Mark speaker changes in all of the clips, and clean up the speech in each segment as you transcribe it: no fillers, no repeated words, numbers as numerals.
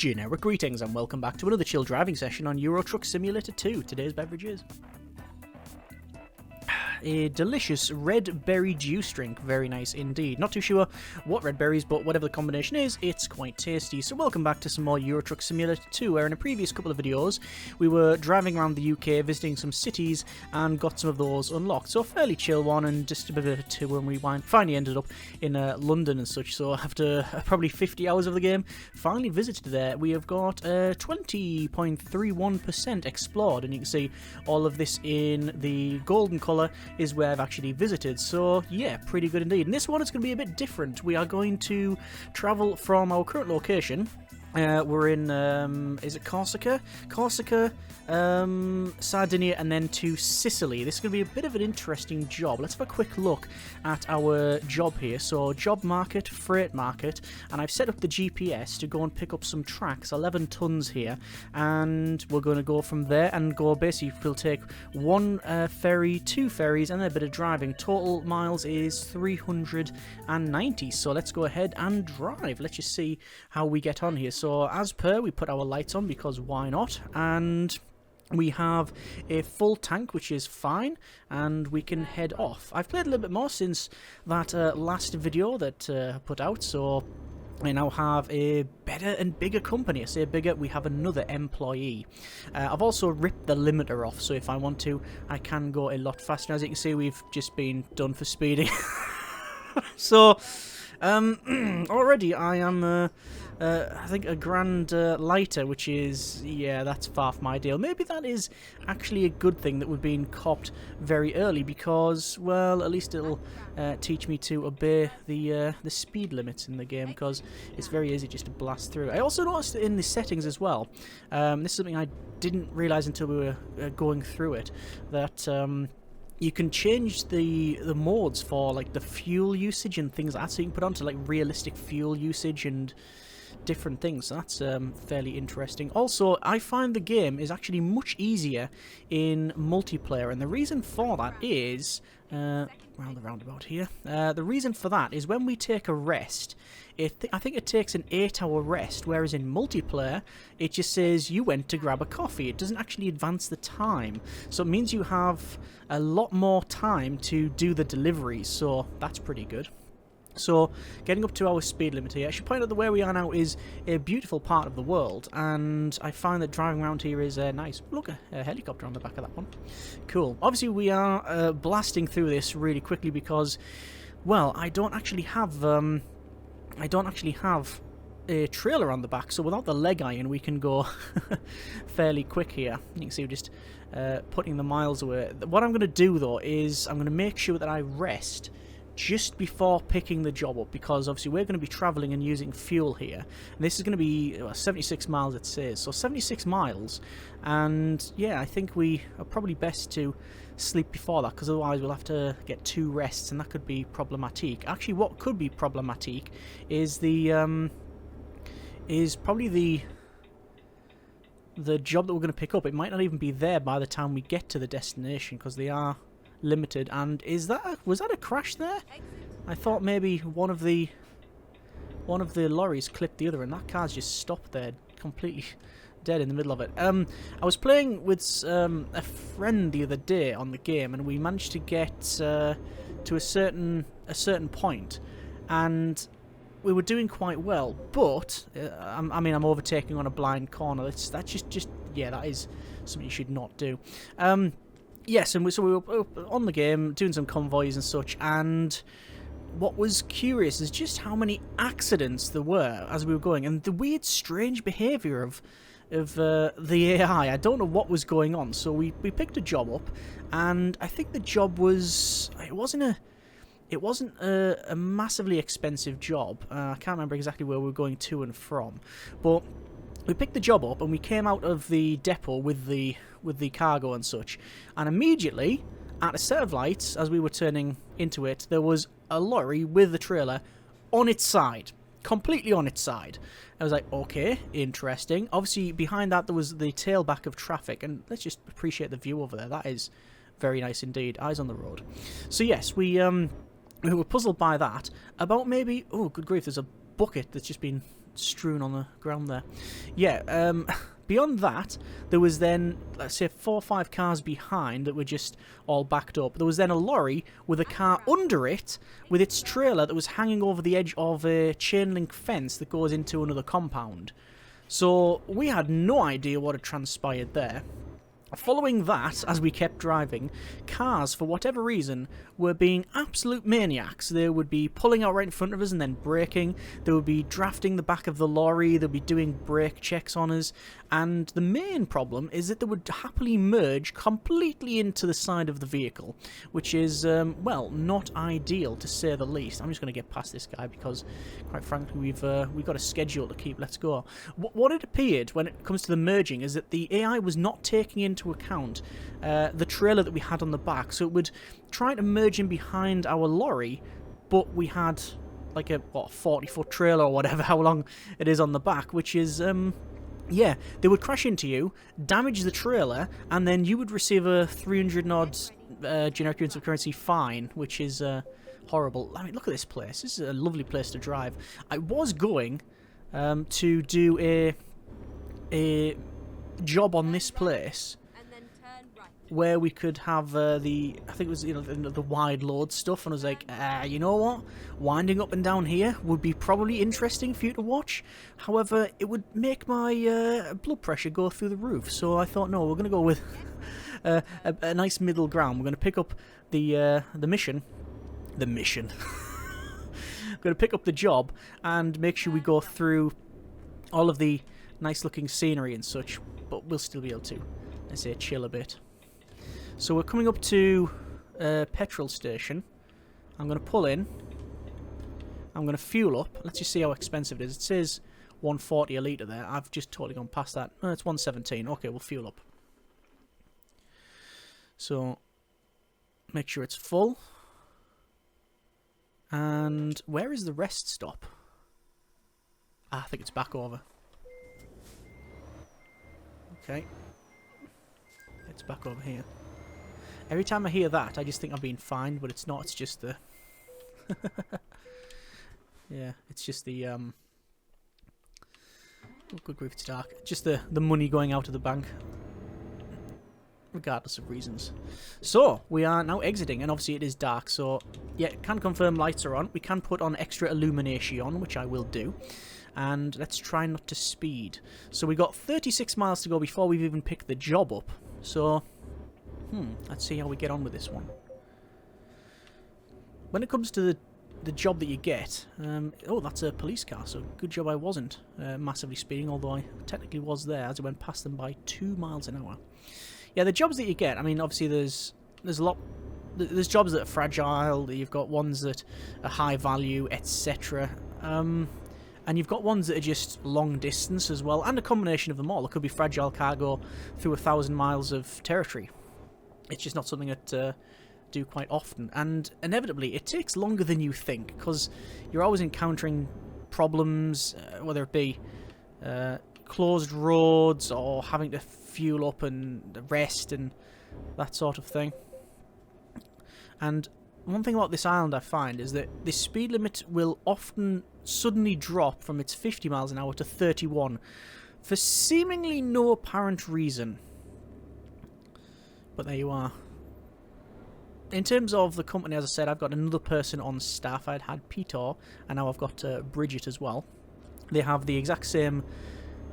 Speaker 1: Generic greetings and welcome back to another chill driving session on Euro Truck Simulator 2. Today's beverage is a delicious red berry juice drink. Very nice indeed. Not too sure what red berries, but whatever the combination is, it's quite tasty. So welcome back to some more Euro Truck Simulator 2, where in a previous couple of videos we were driving around the UK, visiting some cities, and got some of those unlocked. So a fairly chill one, and just a bit of a tour, and we finally ended up in London and such. So after probably 50 hours of the game, finally visited there. We have got 20.31% explored, and you can see all of this in the golden colour is where I've actually visited. So yeah, pretty good indeed. And this one is going to be a bit different. We are going to travel from our current location. We're in, is it Corsica? Corsica, Sardinia, and then to Sicily. This is going to be a bit of an interesting job. Let's have a quick look at our job here. So, job market, freight market, and I've set up the GPS to go and pick up some tracks, 11 tons here, and we're going to go from there and go, basically, we'll take one ferry, two ferries, and then a bit of driving. Total miles is 390, so let's go ahead and drive. Let's just see how we get on here. So as per, we put our lights on because why not, and we have a full tank, which is fine, and we can head off. I've played a little bit more since that last video that I put out, so I now have a better and bigger company. I say bigger, we have another employee. I've also ripped the limiter off, so if I want to, I can go a lot faster. As you can see, we've just been done for speeding. So, already I am... I think a grand lighter, which is, yeah, that's far from ideal. Maybe that is actually a good thing that we're being copped very early because, well, at least it'll teach me to obey the speed limits in the game, because it's very easy just to blast through. I also noticed in the settings as well, this is something I didn't realise until we were going through it, that you can change the modes for like the fuel usage and things like that, so you can put onto like realistic fuel usage and different things. So that's fairly interesting. Also, I find the game is actually much easier in multiplayer, and the reason for that is round the roundabout here. The reason for that is when we take a rest, I think it takes an 8-hour rest, whereas in multiplayer it just says you went to grab a coffee. It doesn't actually advance the time, so it means you have a lot more time to do the deliveries, so that's pretty good. So, getting up to our speed limit here. I should point out that where we are now is a beautiful part of the world, and I find that driving around here is nice. Look, a helicopter on the back of that one. Cool. Obviously, we are blasting through this really quickly because, well, I don't actually have a trailer on the back, so without the leg iron, we can go fairly quick here. You can see we're just putting the miles away. What I'm going to do, though, is I'm going to make sure that I rest just before picking the job up, because obviously we're going to be travelling and using fuel here, and this is going to be 76 miles it says, so 76 miles, and yeah, I think we are probably best to sleep before that, because otherwise we'll have to get 2 rests, and that could be problematic. Actually, what could be problematic is probably the job that we're going to pick up. It might not even be there by the time we get to the destination, because they are limited. And was that a crash there? I thought maybe one of the lorries clipped the other, and that car's just stopped there, completely dead in the middle of it. I was playing with a friend the other day on the game, and we managed to get to a certain point, and we were doing quite well. But I mean, I'm overtaking on a blind corner. That's just yeah, that is something you should not do. Yes, and so we were on the game, doing some convoys and such, and what was curious is just how many accidents there were as we were going, and the weird, strange behaviour of the AI. I don't know what was going on, so we picked a job up, and I think the job was... It wasn't a massively expensive job. I can't remember exactly where we were going to and from, but we picked the job up and we came out of the depot with the cargo and such, and immediately at a set of lights as we were turning into it, there was a lorry with the trailer on its side, completely on its side. I was like, okay, interesting. Obviously behind that there was the tailback of traffic, and let's just appreciate the view over there. That is very nice indeed. Eyes on the road. So yes, we were puzzled by that. About maybe, oh good grief, there's a bucket that's just been strewn on the ground there. Yeah, beyond that, there was then, let's say, 4 or 5 cars behind that were just all backed up. There was then a lorry with a car under it, with its trailer that was hanging over the edge of a chain link fence that goes into another compound. So we had no idea what had transpired there. Following that, as we kept driving, cars, for whatever reason, were being absolute maniacs. They would be pulling out right in front of us and then braking. They would be drafting the back of the lorry. They'd be doing brake checks on us. And the main problem is that they would happily merge completely into the side of the vehicle, which is, well, not ideal, to say the least. I'm just going to get past this guy because, quite frankly, we've got a schedule to keep. Let's go. What it appeared when it comes to the merging is that the AI was not taking into account the trailer that we had on the back, so it would try to merge in behind our lorry, but we had like a 40-foot trailer or whatever, how long it is on the back, which is yeah, they would crash into you, damage the trailer, and then you would receive a 300 odd generic units of currency fine, which is horrible. I mean, look at this place. This is a lovely place to drive. I was going to do a job on this place where we could have I think it was, you know, the wide load stuff, and I was like, you know what, winding up and down here would be probably interesting for you to watch. However, it would make my blood pressure go through the roof, so I thought, no, we're going to go with a nice middle ground. We're going to pick up the mission. We're going to pick up the job and make sure we go through all of the nice looking scenery and such, but we'll still be able to, let's say, chill a bit. So we're coming up to a petrol station. I'm going to pull in. I'm going to fuel up. Let's just see how expensive it is. It says 140 a litre there. I've just totally gone past that. Oh, it's 117. Okay, we'll fuel up. So make sure it's full. And where is the rest stop? I think it's back over. Okay. It's back over here. Every time I hear that, I just think I'm being fined, but it's not. It's just the... yeah, it's just the... Oh, good grief, it's dark. Just the money going out of the bank. Regardless of reasons. So, we are now exiting, and obviously it is dark, so... Yeah, can confirm lights are on. We can put on extra illumination, which I will do. And let's try not to speed. So we got 36 miles to go before we've even picked the job up. So... let's see how we get on with this one. When it comes to the job that you get, oh, that's a police car, so good job I wasn't massively speeding, although I technically was there as I went past them by 2 miles an hour. Yeah, the jobs that you get, I mean, obviously there's a lot. There's jobs that are fragile, you've got ones that are high value, etc. And you've got ones that are just long distance as well, and a combination of them all. It could be fragile cargo through 1,000 miles of territory. It's just not something that do quite often, and inevitably it takes longer than you think, because you're always encountering problems, whether it be closed roads or having to fuel up and rest and that sort of thing. And one thing about this island I find is that the speed limit will often suddenly drop from its 50 miles an hour to 31 for seemingly no apparent reason. But there you are. In terms of the company, as I said, I've got another person on staff. I'd had Peter, and now I've got Bridget as well. They have the exact same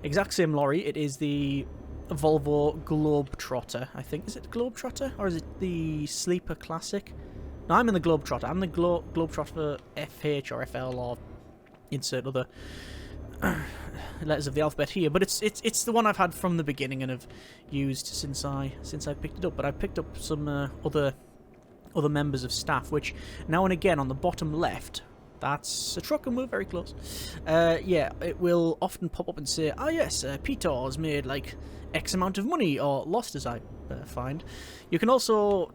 Speaker 1: lorry. It is the Volvo Globetrotter, I think. Is it the Globetrotter, or is it the Sleeper Classic? No, I'm in the Globetrotter. I'm the Globetrotter FH or FL or insert other letters of the alphabet here, but it's the one I've had from the beginning and have used since I picked it up. But I picked up some other members of staff, which now and again on the bottom left, that's a truck and we're very close. Yeah, it will often pop up and say, "Oh yes, Peter has made like X amount of money," or lost, as I find. You can also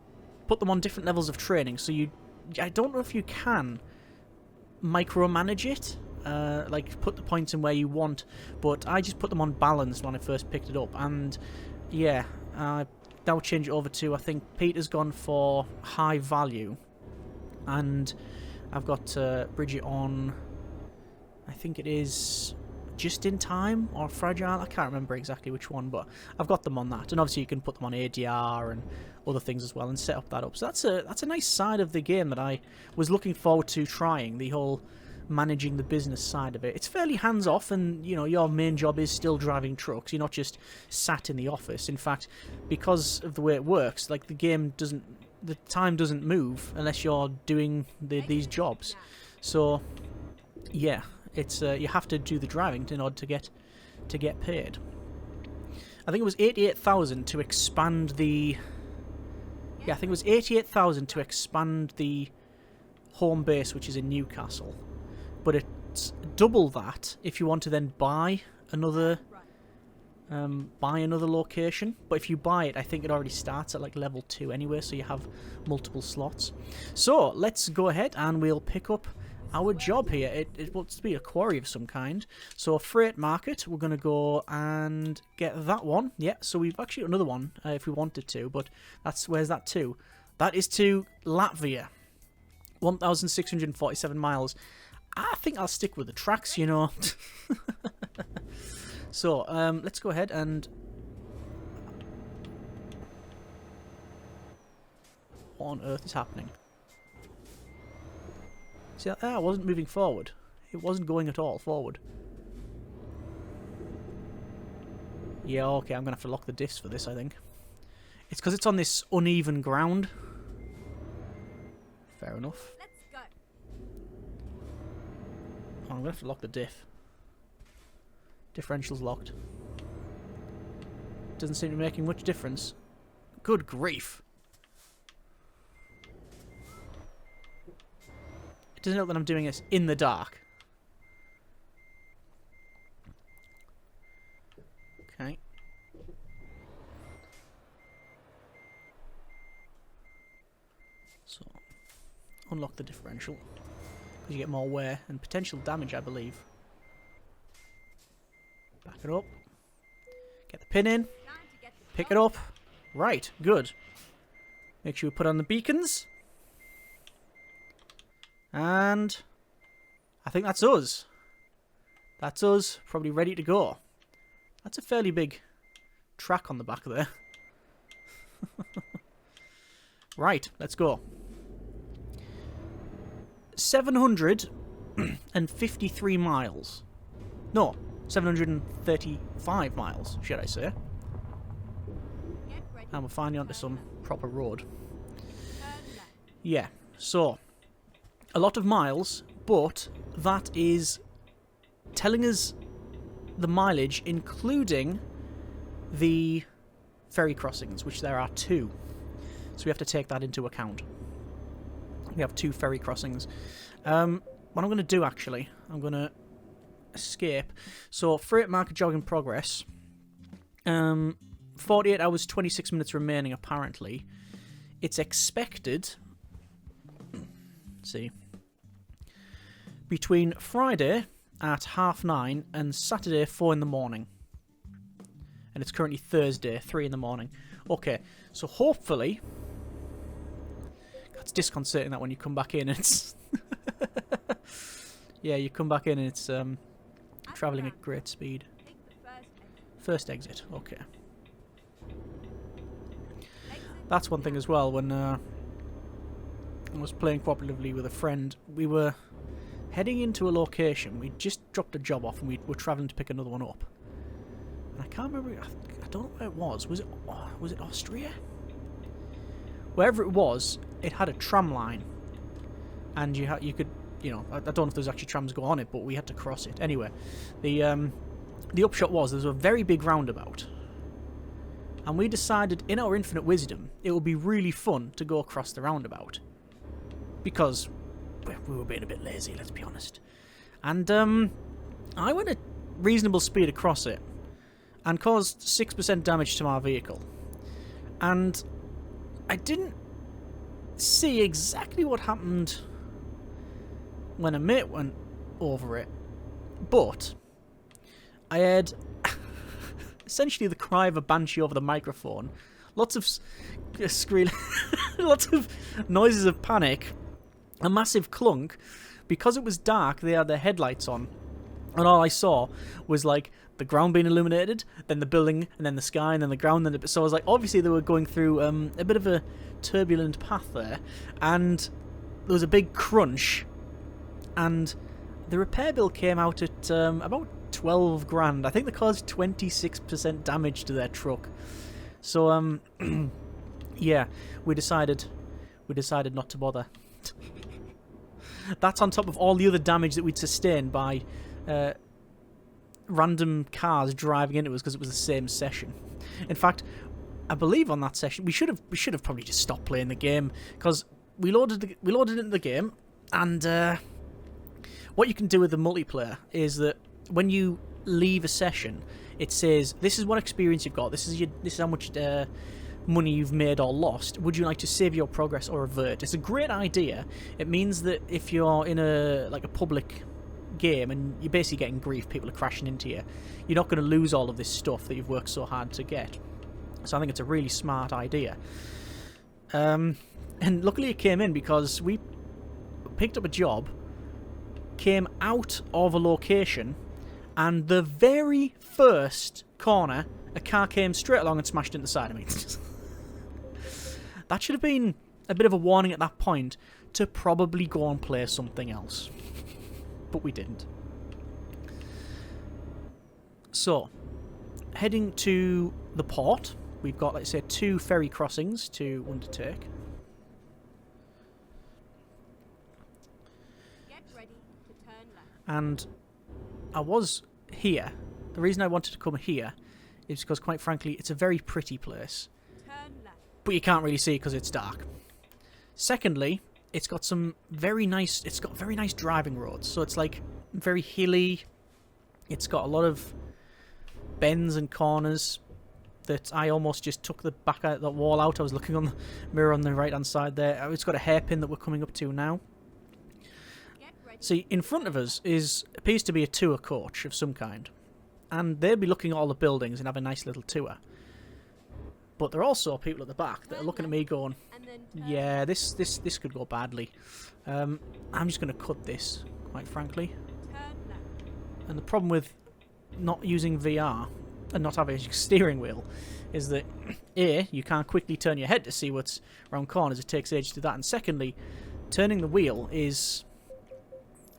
Speaker 1: put them on different levels of training, so I don't know if you can micromanage it. Like put the points in where you want, but I just put them on balance when I first picked it up, and yeah, now change it over to, I think Peter's gone for high value, and I've got Bridget on, I think it is just in time or fragile. I can't remember exactly which one, but I've got them on that. And obviously you can put them on ADR and other things as well and set up that up. So that's a nice side of the game that I was looking forward to trying, the whole managing the business side of it. It's fairly hands-off, and you know, your main job is still driving trucks. You're not just sat in the office. In fact, because of the way it works, like the time doesn't move unless you're doing these jobs. So yeah, it's you have to do the driving in order to get paid. I think it was 88,000 to expand the. Yeah, I think it was 88,000 to expand the home base, which is in Newcastle. But it's double that if you want to then buy another location. But if you buy it, I think it already starts at like level 2 anyway, so you have multiple slots. So let's go ahead and we'll pick up our job here. It wants to be a quarry of some kind. So freight market, we're going to go and get that one. Yeah, so we've actually got another one if we wanted to, but where's that to? That is to Latvia. 1,647 miles. I think I'll stick with the tracks, you know. So, let's go ahead and... What on earth is happening? See, I wasn't moving forward. It wasn't going at all forward. Yeah, okay, I'm going to have to lock the diffs for this, I think. It's because it's on this uneven ground. Fair enough.
Speaker 2: Let's go.
Speaker 1: Oh, I'm going to have to lock the diff. Differential's locked. Doesn't seem to be making much difference. Good grief. It doesn't help that I'm doing this in the dark. Okay. So, unlock the differential. Because you get more wear and potential damage, I believe. Back it up. Get the pin in. Pick it up. Right, good. Make sure we put on the beacons. And I think that's us. That's us, probably ready to go. That's a fairly big track on the back there. Right, let's go. 753 miles. No, 735 miles, should I say. And we're finally onto some proper road. Yeah, so a lot of miles, but that is telling us the mileage, including the ferry crossings, which there are 2. So we have to take that into account. We have 2 ferry crossings. What I'm going to do, actually, I'm going to escape. So, freight market jog in progress. 48 hours, 26 minutes remaining, apparently. It's expected... Let's see. Between Friday at 9:30 and Saturday 4 in the morning. And it's currently Thursday 3 in the morning. Okay, so hopefully... It's disconcerting that when you come back in, it's... Yeah, you come back in and it's travelling at great speed. First exit, okay. That's one thing as well. When I was playing cooperatively with a friend, we were heading into a location. We just dropped a job off and we were travelling to pick another one up. And I can't remember. I don't know where it was. Was it Austria? Wherever it was, it had a tram line, and you could, you know, I don't know if there's actually trams go on it, but we had to cross it. Anyway, the upshot was there was a very big roundabout, and we decided, in our infinite wisdom, it would be really fun to go across the roundabout, because we were being a bit lazy, let's be honest. And I went at reasonable speed across it, and caused 6% damage to my vehicle, and I didn't see exactly what happened when a mate went over it, but I heard essentially the cry of a banshee over the microphone, lots of lots of noises of panic, a massive clunk. Because it was dark, they had their headlights on, And all I saw was like the ground being illuminated, then the building, and then the sky, and then the ground. So I was like, obviously they were going through a bit of a turbulent path there, and there was a big crunch, and the repair bill came out at about 12 grand. I think they caused 26% damage to their truck. So yeah, we decided not to bother. That's on top of all the other damage that we'd sustained by random cars driving into us because it was the same session. In fact, I believe on that session we should have probably just stopped playing the game, because we loaded into the game, and what you can do with the multiplayer is that when you leave a session, it says this is what experience you've got, this is how much money you've made or lost. Would you like to save your progress or revert? It's a great idea. It means that if you're in a public game and you're basically getting grief, people are crashing into you, you're not going to lose all of this stuff that you've worked so hard to get. So I think it's a really smart idea. And luckily it came in, because we picked up a job, came out of a location, and the very first corner a car came straight along and smashed into the side of me. That should have been a bit of a warning at that point to probably go and play something else. But we didn't. So, heading to the port, we've got, let's say, 2 ferry crossings to undertake.
Speaker 2: Get ready to turn left.
Speaker 1: And I was here. The reason I wanted to come here is because, quite frankly, it's a very pretty place.
Speaker 2: Turn left.
Speaker 1: But you can't really see because it's dark. Secondly, it's got very nice driving roads. So it's like very hilly. It's got a lot of bends and corners that I almost just took the back of the wall out. I was looking on the mirror on the right hand side there. It's got a hairpin that we're coming up to now. See, in front of us appears to be a tour coach of some kind. And they'll be looking at all the buildings and have a nice little tour. But there are also people at the back that are looking at me going, yeah, this could go badly. I'm just going to cut this, quite frankly. And the problem with not using VR and not having a steering wheel is that, A, you can't quickly turn your head to see what's around corners. It takes ages to do that. And secondly, turning the wheel is,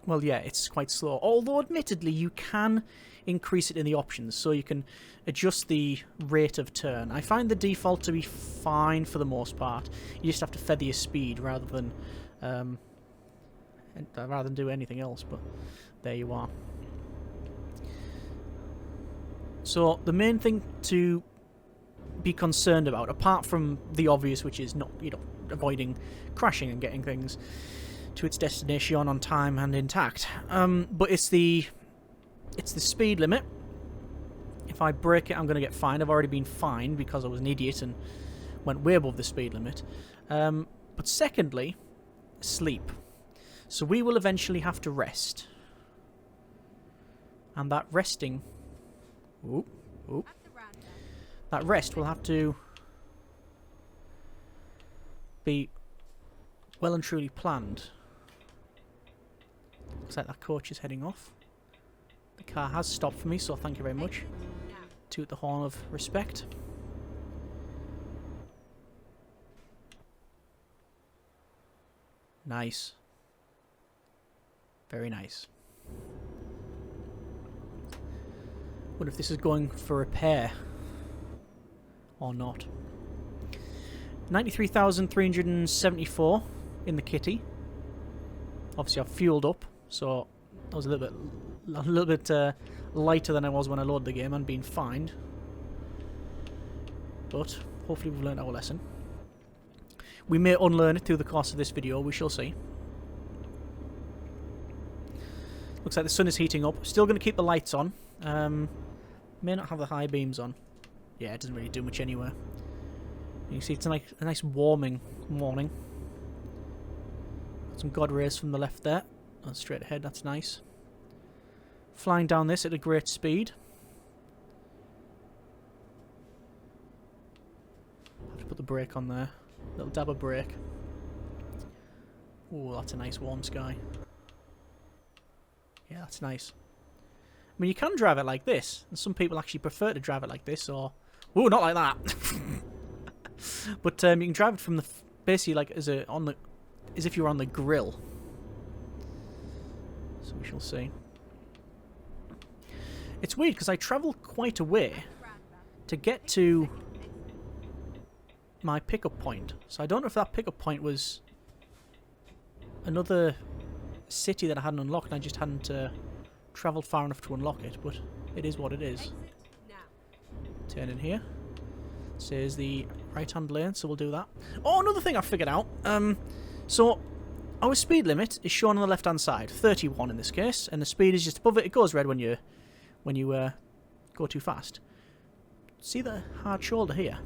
Speaker 1: well, yeah, it's quite slow. Although, admittedly, you can increase it in the options, so you can adjust the rate of turn. I find the default to be fine for the most part. You just have to feather your speed rather than do anything else, but there you are. So the main thing to be concerned about, apart from the obvious, which is not, avoiding crashing and getting things to its destination on time and intact, but it's the speed limit. If I break it, I'm going to get fined. I've already been fined because I was an idiot and went way above the speed limit. But secondly, sleep. So we will eventually have to rest. And that resting... that rest will have to be well and truly planned. Looks like that coach is heading off. The car has stopped for me, so thank you very much. Toot the horn of respect. Nice. Very nice. Wonder if this is going for repair or not. 93,374 in the kitty. Obviously I've fueled up, so I was a little bit lighter than I was when I loaded the game and been fined. But hopefully we've learned our lesson. We may unlearn it through the course of this video, we shall see. Looks like the sun is heating up. Still going to keep the lights on. May not have the high beams on. Yeah, it doesn't really do much anywhere. You can see it's a nice warming morning. Got some god rays from the left there. Oh, straight ahead, that's nice. Flying down this at a great speed. Have to put the brake on there. Little dab of brake. Oh, that's a nice warm sky. Yeah, that's nice. mean, you can drive it like this, and some people actually prefer to drive it like this, or... Ooh, not like that! But you can drive it from the... basically, like, as if you were on the grill. So we shall see. It's weird, because I travel quite a way to get to my pickup point. So I don't know if that pickup point was another city that I hadn't unlocked, and I just hadn't travelled far enough to unlock it, but it is what it is. Turn in here. It says the right-hand lane, so we'll do that. Oh, another thing I figured out. So our speed limit is shown on the left-hand side, 31 in this case, and the speed is just above it. It goes red when you go too fast. See the hard shoulder here?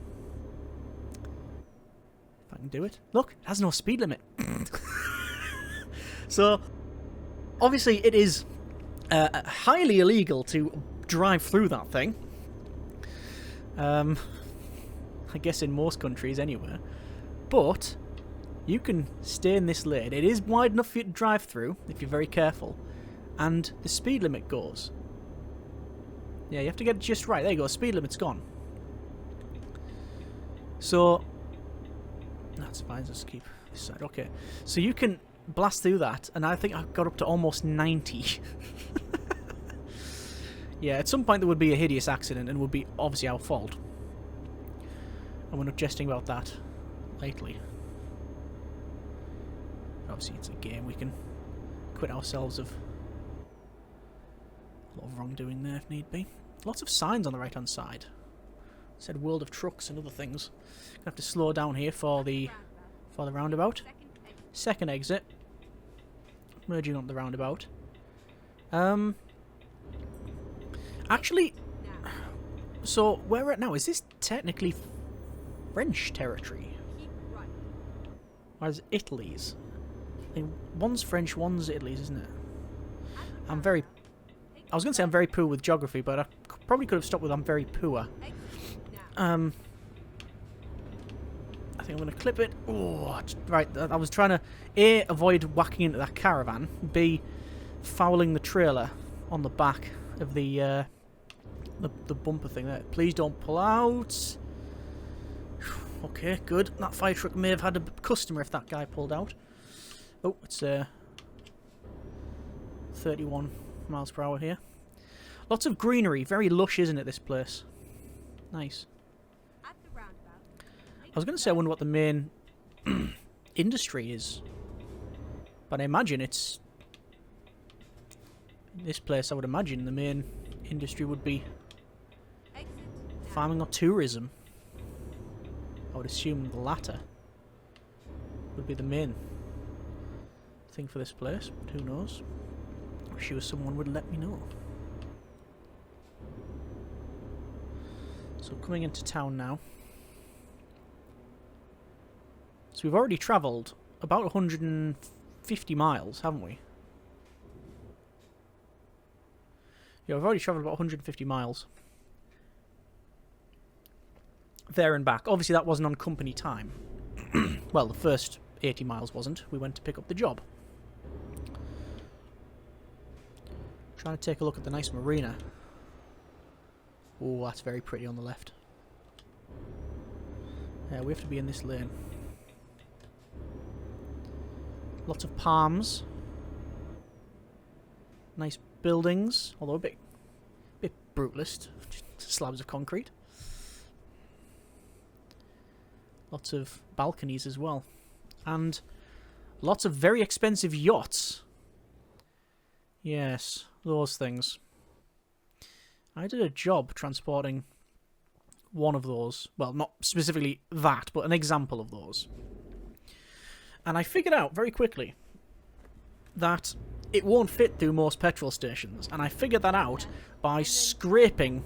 Speaker 1: If I can do it. Look, it has no speed limit. So, obviously it is highly illegal to drive through that thing. I guess in most countries anywhere. But you can stay in this lane. It is wide enough for you to drive through, if you're very careful. And the speed limit goes. Yeah, you have to get it just right. There you go, speed limit's gone. So, that's fine, let's keep this side. Okay, so you can blast through that, and I think I got up to almost 90. Yeah, at some point there would be a hideous accident, and would be obviously our fault. And we're not jesting about that lightly. Obviously it's a game, we can quit ourselves of a lot of wrongdoing there if need be. Lots of signs on the right hand side. It said world of trucks and other things. Gonna have to slow down here for the roundabout. Second exit. Merging on the roundabout. Actually, so where we're at now, is this technically French territory? Or is it Italy's? I think one's French, one's Italy's, isn't it? I was going to say I'm very poor with geography, but I probably could have stopped with I'm very poor. I think I'm going to clip it. Oh, right, I was trying to A, avoid whacking into that caravan, B, fouling the trailer on the back of the bumper thing there. Please don't pull out. Okay, good. That fire truck may have had a customer if that guy pulled out. Oh, it's 31 miles per hour here. Lots of greenery. Very lush, isn't it, this place? Nice. I was going to say I wonder what the main industry is. But I imagine it's... this place, I would imagine the main industry would be farming or tourism. I would assume the latter would be the main thing for this place, but who knows? I'm sure someone would let me know. So coming into town now. So we've already travelled about 150 miles, haven't we? Yeah, we've already travelled about 150 miles. There and back. Obviously that wasn't on company time. Well, the first 80 miles wasn't. We went to pick up the job. Trying to take a look at the nice marina. Oh, that's very pretty on the left. Yeah, we have to be in this lane. Lots of palms. Nice buildings, although a bit brutalist. Just slabs of concrete. Lots of balconies as well. And lots of very expensive yachts. Yes, those things. I did a job transporting one of those. Well, not specifically that, but an example of those. And I figured out very quickly that it won't fit through most petrol stations. And I figured that out by scraping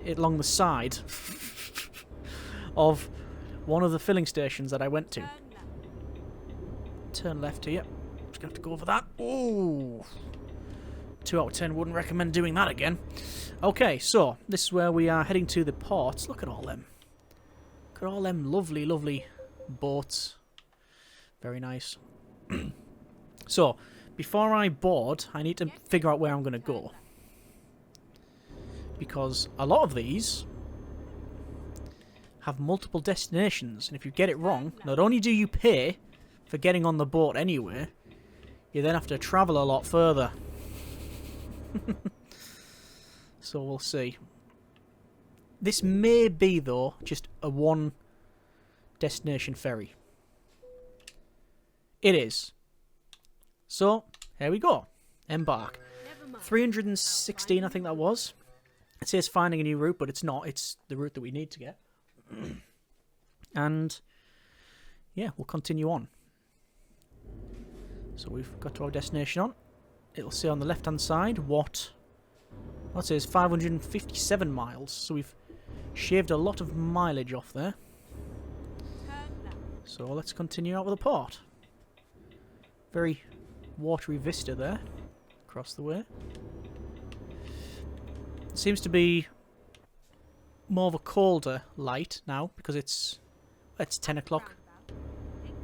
Speaker 1: it along the side of one of the filling stations that I went to. Turn left here. Just gonna have to go over that. Ooh. 2 out of 10 wouldn't recommend doing that again. Okay, so this is where we are heading to the ports. Look at all them. Look at all them lovely, lovely boats. Very nice. So, before I board, I need to figure out where I'm going to go. because a lot of these have multiple destinations, and if you get it wrong, not only do you pay for getting on the boat anyway, you then have to travel a lot further. So we'll see. This may be, though, just a one destination ferry. It is. So, here we go. Embark. 316, I think that was. It says finding a new route, but it's not. It's the route that we need to get. And, yeah, we'll continue on. So we've got to our destination on. It'll say on the left-hand side what... Well, it says 557 miles. So we've shaved a lot of mileage off there. So let's continue out with the port. Very watery vista there. Across the way. It seems to be more of a colder light now because it's 10 o'clock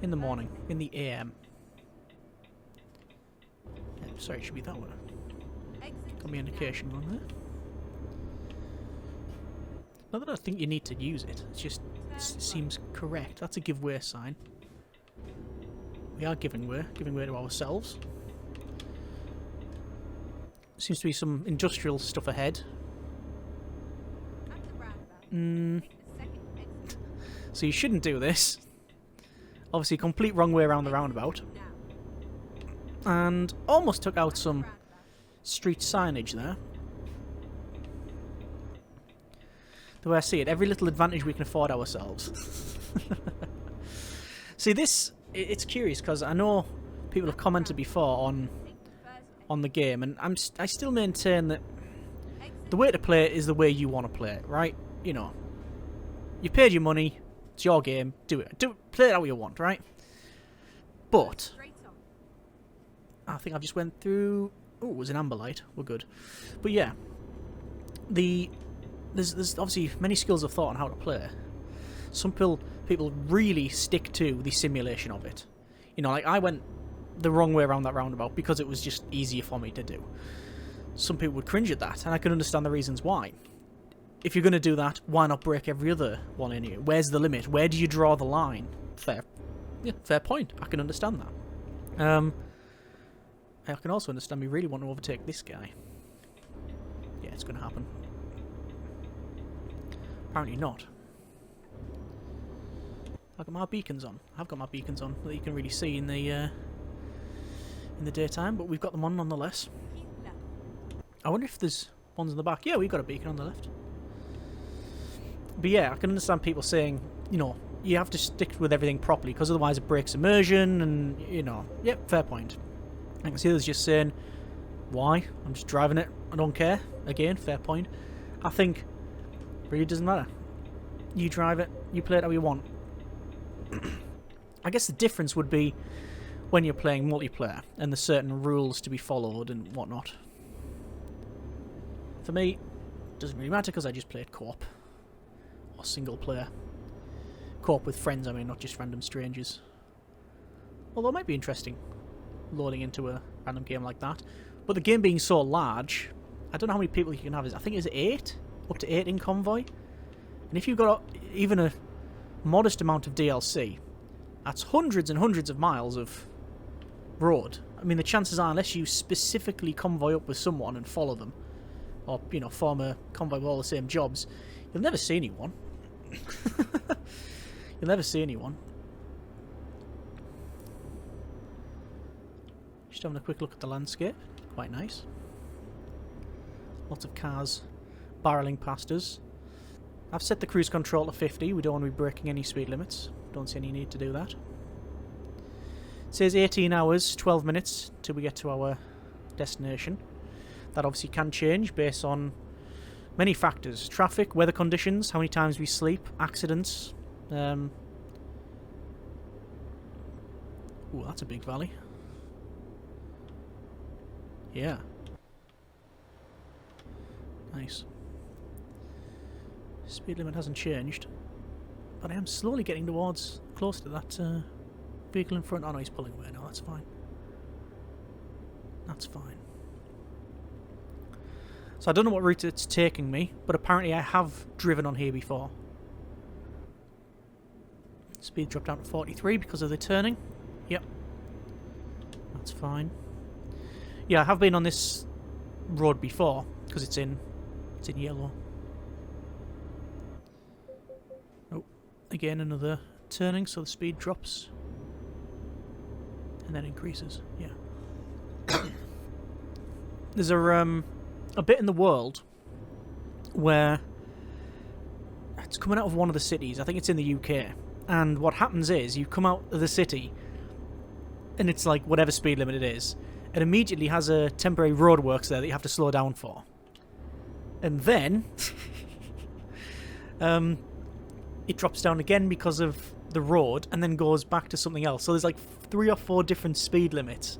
Speaker 1: in the morning, in the AM. Yeah, sorry, it should be that way. Got my indication on there. Not that I think you need to use it, it just seems correct. That's a give way sign. We are giving way to ourselves. Seems to be some industrial stuff ahead. So you shouldn't do this. Obviously, complete wrong way around the roundabout. And almost took out some street signage there. The way I see it, every little advantage we can afford ourselves. See, this, it's curious because I know people have commented before on the game, and I still maintain that the way to play it is the way you want to play it, right? You know, you paid your money, it's your game, do it. Play it how you want, right? But I think I've just went through... Oh, it was an amber light. We're good. But yeah, there's obviously many schools of thought on how to play. Some people really stick to the simulation of it. You know, like I went the wrong way around that roundabout because it was just easier for me to do. Some people would cringe at that, and I can understand the reasons why. If you're going to do that, why not break every other one in you? Where's the limit? Where do you draw the line? Fair point. I can understand that. I can also understand me really want to overtake this guy. Yeah, it's going to happen. Apparently not. I've got my beacons on. I've got my beacons on that you can really see in the daytime, but we've got them on nonetheless. I wonder if there's ones in the back. Yeah, we've got a beacon on the left. But yeah, I can understand people saying, you know, you have to stick with everything properly because otherwise it breaks immersion and, you know, yep, fair point. I can see others just saying, why? I'm just driving it. I don't care. Again, fair point. I think it really doesn't matter. You drive it. You play it how you want. I guess the difference would be when you're playing multiplayer and there's certain rules to be followed and whatnot. For me, it doesn't really matter because I just played co-op. Or single player. Co-op with friends, I mean, not just random strangers. Although it might be interesting loading into a random game like that. But the game being so large, I don't know how many people you can have. I think it's 8? Up to 8 in Convoy. And if you've got even a modest amount of DLC, that's hundreds and hundreds of miles of road. I mean, the chances are, unless you specifically convoy up with someone and follow them, or, you know, form a convoy with all the same jobs, you'll never see anyone. You'll never see anyone. Just having a quick look at the landscape. Quite nice. Lots of cars barreling past us. I've set the cruise control to 50. We don't want to be breaking any speed limits. Don't see any need to do that. It says 18 hours, 12 minutes till we get to our destination. That obviously can change based on many factors. Traffic, weather conditions, how many times we sleep, accidents. Ooh, that's a big valley. Yeah. Nice. Speed limit hasn't changed. But I am slowly getting towards close to that vehicle in front. Oh no, he's pulling away now, that's fine. That's fine. So I don't know what route it's taking me, but apparently I have driven on here before. Speed dropped down to 43 because of the turning. Yep. That's fine. Yeah, I have been on this road before because it's in yellow. Oh, again another turning, so the speed drops and then increases. Yeah. There's a bit in the world where it's coming out of one of the cities. I think it's in the UK. And what happens is you come out of the city and it's like whatever speed limit it is. It immediately has a temporary roadworks there that you have to slow down for. And then it drops down again because of the road and then goes back to something else. So there's like 3 or 4 different speed limits.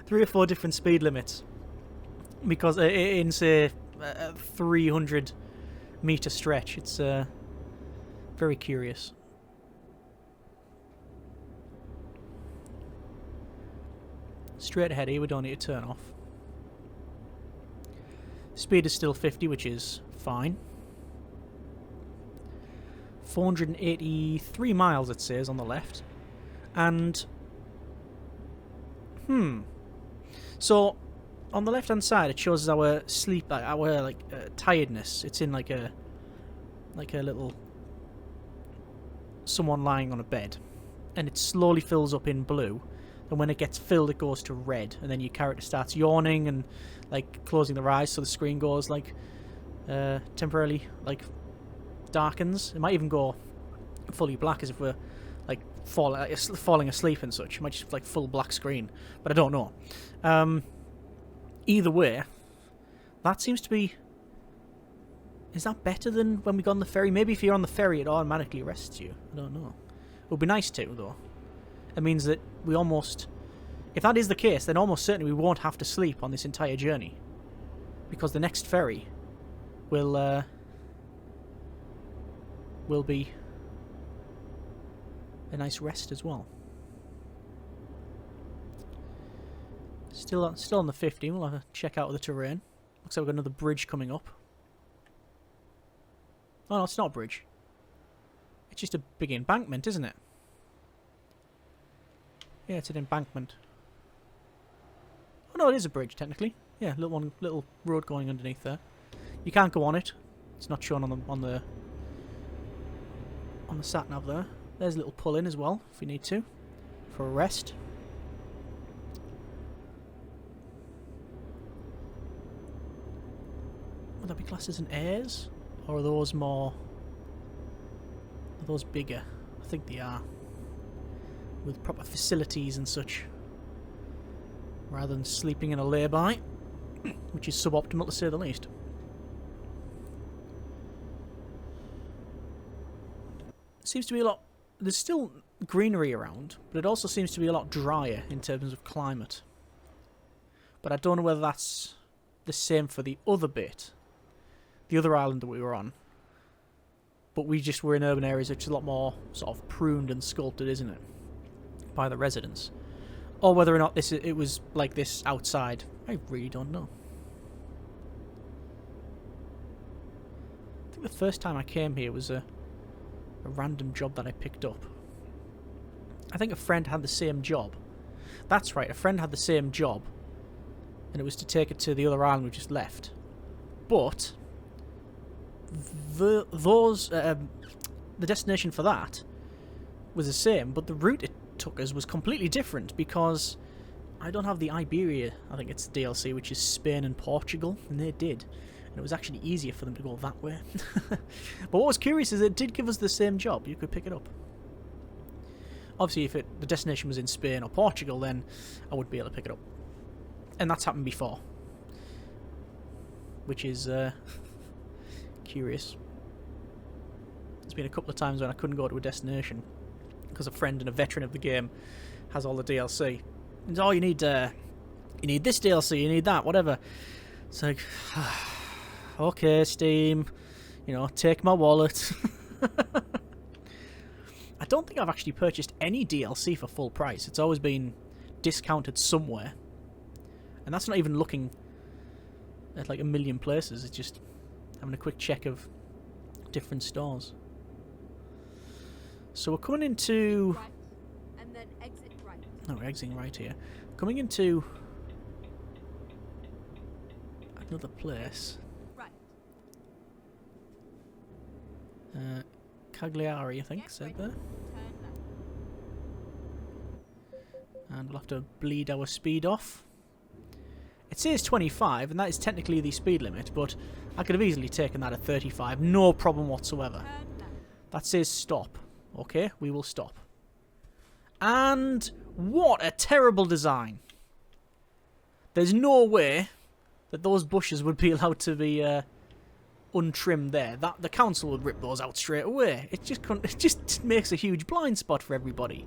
Speaker 1: 3 or 4 different speed limits. Because in, say, a 300 metre stretch. It's very curious. Straight ahead here, we don't need to turn off. Speed is still 50, which is fine. 483 miles, it says, on the left. And... So, on the left-hand side, it shows our sleep, our tiredness. It's in like a little... someone lying on a bed. And it slowly fills up in blue. And when it gets filled, it goes to red, and then your character starts yawning and like closing their eyes, so the screen goes like temporarily like darkens. It might even go fully black, as if we're like falling asleep and such. It might just like full black screen, but I don't know. Either way, that seems to be. Is that better than when we got on the ferry? Maybe if you're on the ferry, it automatically arrests you. I don't know. It would be nice to, though. It means that we almost... If that is the case, then almost certainly we won't have to sleep on this entire journey. Because the next ferry will be a nice rest as well. Still on the 50. We'll have to check out the terrain. Looks like we've got another bridge coming up. Oh no, it's not a bridge. It's just a big embankment, isn't it? Yeah, it's an embankment. Oh no, it is a bridge technically. Yeah, little road going underneath there. You can't go on it. It's not shown on the sat nav there. There's a little pull in as well if we need to for a rest. Would that be classed as an airs, or are those more? Are those bigger? I think they are. With proper facilities and such, rather than sleeping in a lay-by, which is suboptimal to say the least. Seems to be a lot... There's still greenery around, but it also seems to be a lot drier in terms of climate. But I don't know whether that's the same for the other bit, the other island that we were on. But we just were in urban areas, which is a lot more sort of pruned and sculpted, isn't it? By the residents, or whether or not it was like this outside, I really don't know. I think the first time I came here was a random job that I picked up. I think a friend had the same job. That's right, a friend had the same job, and it was to take it to the other island we just left. But the destination for that was the same, but the route it took us was completely different, because I don't have the Iberia, I think it's DLC, which is Spain and Portugal, and they did, and it was actually easier for them to go that way. But what was curious is it did give us the same job. You could pick it up. Obviously, if the destination was in Spain or Portugal, then I would be able to pick it up, and that's happened before, which is curious. There's been a couple of times when I couldn't go to a destination because a friend and a veteran of the game has all the DLC. And oh, you need this DLC, you need that, whatever. It's like, okay, Steam, take my wallet. I don't think I've actually purchased any DLC for full price. It's always been discounted somewhere, and that's not even looking at like a million places. It's just having a quick check of different stores. So we're coming into...
Speaker 2: Right. And then exit right.
Speaker 1: No, we're exiting right here. Coming into another place.
Speaker 2: Right.
Speaker 1: Cagliari, I think,
Speaker 2: Get
Speaker 1: said
Speaker 2: ready.
Speaker 1: there.
Speaker 2: Turn left.
Speaker 1: And we'll have to bleed our speed off. It says 25, and that is technically the speed limit, but I could have easily taken that at 35, no problem whatsoever.
Speaker 2: Turn left.
Speaker 1: That says stop. Okay, we will stop. And what a terrible design. There's no way that those bushes would be allowed to be untrimmed there. That the council would rip those out straight away. It just makes a huge blind spot for everybody.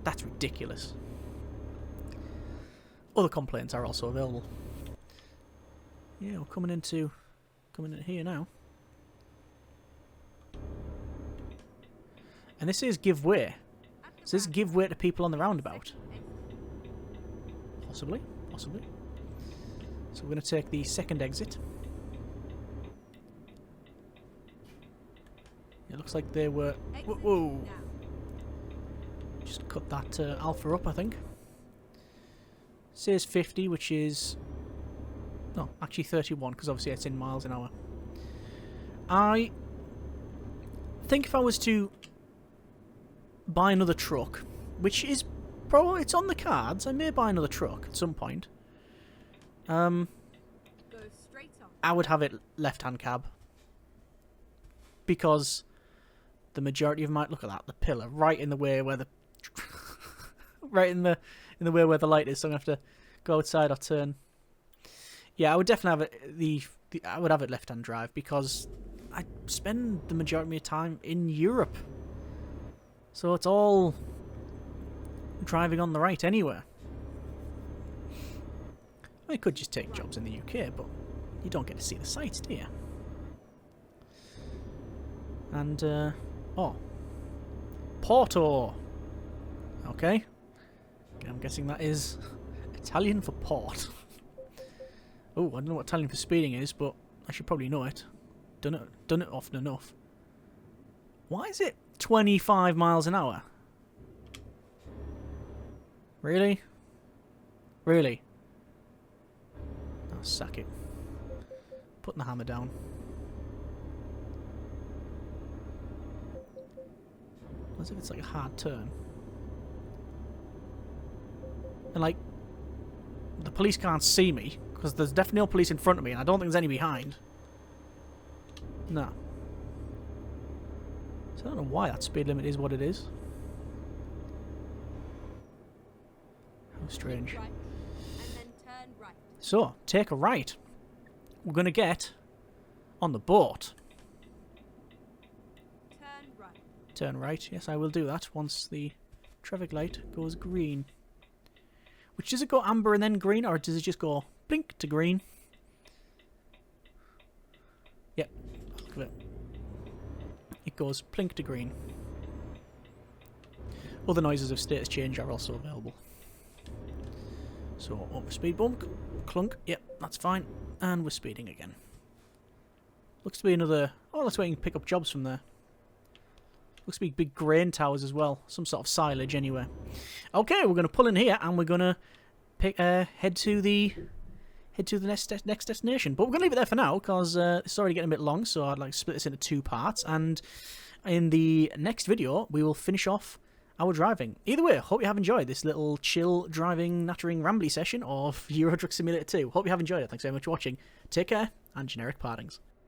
Speaker 1: That's ridiculous. Other complaints are also available. Yeah, we're coming in here now. And this is give way. So this is give way to people on the roundabout. Possibly, possibly. So we're going to take the second exit. It looks like they were... Whoa! Just cut that alpha up, I think. Says 50, which is... No, actually 31, because obviously it's in miles an hour. I think if I was to buy another truck, which is probably... It's on the cards. I may buy another truck at some point.
Speaker 2: Go straight on.
Speaker 1: I would have it left-hand cab. Because the majority of my... Look at that, the pillar, right in the way where the... right in the way where the light is, so I'm going to have to go outside or turn. Yeah, I would definitely have it... I would have it left-hand drive, because I spend the majority of my time in Europe. So it's all driving on the right anywhere. I could just take jobs in the UK, but you don't get to see the sights, do you? And, oh. Porto! Okay. I'm guessing that is Italian for port. Oh, I don't know what Italian for speeding is, but I should probably know it. Done it often enough. Why is it 25 miles an hour? Really? Really? Oh, sack it. Putting the hammer down. As if it's like a hard turn. And like, the police can't see me, because there's definitely no police in front of me, and I don't think there's any behind. No. So I don't know why that speed limit is what it is. How strange.
Speaker 2: Right. And then turn right.
Speaker 1: So, take a right. We're going to get on the boat.
Speaker 2: Turn right.
Speaker 1: Turn right. Yes, I will do that once the traffic light goes green. Which, does it go amber and then green, or does it just go blink to green? Yep. Look at it. It goes blink to green. Other noises of status change are also available. So, up speed bump, clunk, yep, that's fine. And we're speeding again. Looks to be another... Oh, let's wait and pick up jobs from there. Looks to be big grain towers as well. Some sort of silage anyway. Okay, we're going to pull in here and we're going to head to the next destination. But we're going to leave it there for now because it's already getting a bit long, so I'd like to split this into two parts. And in the next video, we will finish off our driving. Either way, hope you have enjoyed this little chill driving, nattering, rambly session of Euro Truck Simulator 2. Hope you have enjoyed it. Thanks very much for watching. Take care, and generic partings.